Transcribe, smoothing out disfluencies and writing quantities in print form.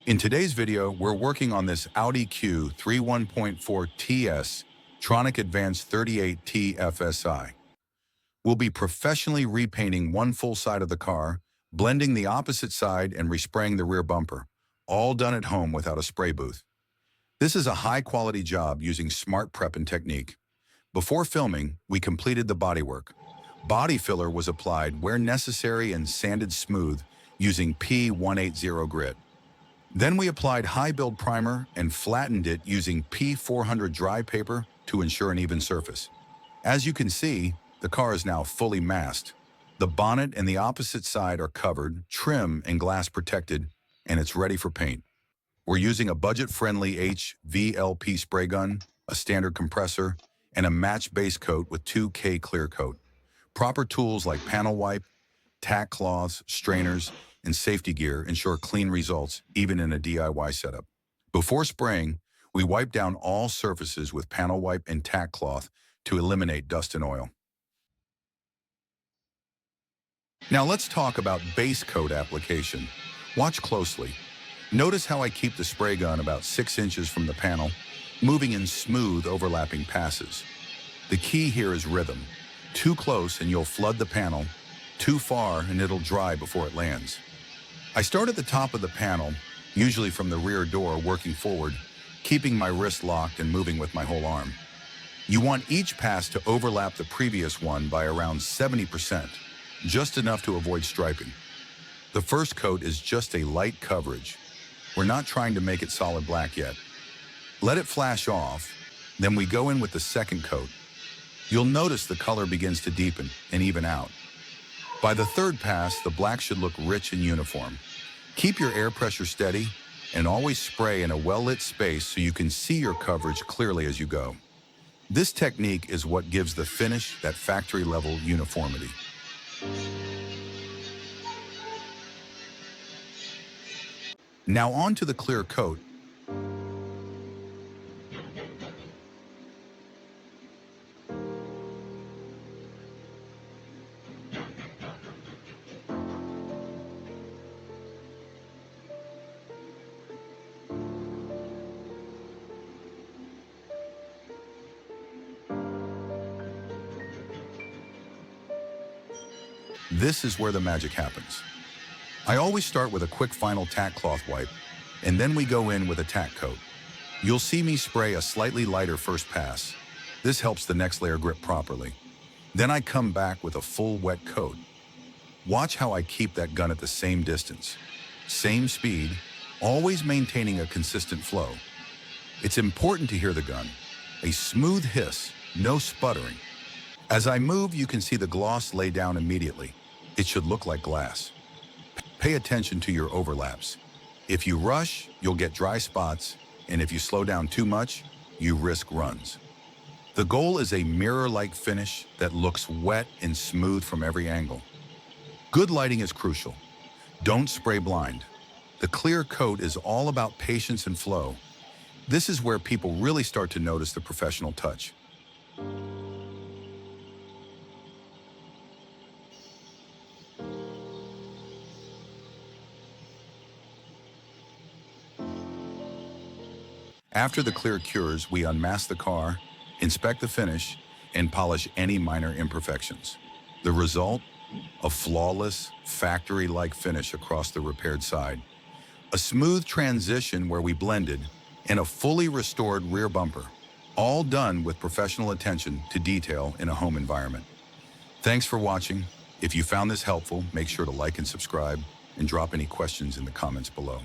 In today's video, we're working on this Audi Q3 1.4 TS Tronic Advanced 38T FSI. We'll be professionally repainting one full side of the car, blending the opposite side and respraying the rear bumper, all done at home without a spray booth. This is a high-quality job using smart prep and technique. Before filming, we completed the bodywork. Body filler was applied where necessary and sanded smooth using P180 grit. Then we applied high-build primer and flattened it using P400 dry paper to ensure an even surface. As you can see, the car is now fully masked. The bonnet and the opposite side are covered, trim and glass protected, and it's ready for paint. We're using a budget-friendly HVLP spray gun, a standard compressor, and a matched base coat with 2K clear coat. Proper tools like panel wipe, tack cloths, strainers, and safety gear ensure clean results even in a DIY setup. Before spraying, we wipe down all surfaces with panel wipe and tack cloth to eliminate dust and oil. Now let's talk about base coat application. Watch closely. Notice how I keep the spray gun about 6 inches from the panel, moving in smooth overlapping passes. The key here is rhythm. Too close and you'll flood the panel. Too far and it'll dry before it lands. I start at the top of the panel, usually from the rear door, working forward, keeping my wrist locked and moving with my whole arm. You want each pass to overlap the previous one by around 70%, just enough to avoid striping. The first coat is just a light coverage. We're not trying to make it solid black yet. Let it flash off, then we go in with the second coat. You'll notice the color begins to deepen and even out. By the third pass, the black should look rich and uniform. Keep your air pressure steady and always spray in a well-lit space so you can see your coverage clearly as you go. This technique is what gives the finish that factory-level uniformity. Now on to the clear coat. This is where the magic happens. I always start with a quick final tack cloth wipe, and then we go in with a tack coat. You'll see me spray a slightly lighter first pass. This helps the next layer grip properly. Then I come back with a full wet coat. Watch how I keep that gun at the same distance, same speed, always maintaining a consistent flow. It's important to hear the gun. A smooth hiss, no sputtering. As I move, you can see the gloss lay down immediately. It should look like glass. Pay attention to your overlaps. If you rush, you'll get dry spots, and if you slow down too much, you risk runs. The goal is a mirror-like finish that looks wet and smooth from every angle. Good lighting is crucial. Don't spray blind. The clear coat is all about patience and flow. This is where people really start to notice the professional touch. After the clear cures, we unmask the car, inspect the finish, and polish any minor imperfections. The result? A flawless, factory-like finish across the repaired side. A smooth transition where we blended, and a fully restored rear bumper, all done with professional attention to detail in a home environment. Thanks for watching. If you found this helpful, make sure to like and subscribe, and drop any questions in the comments below.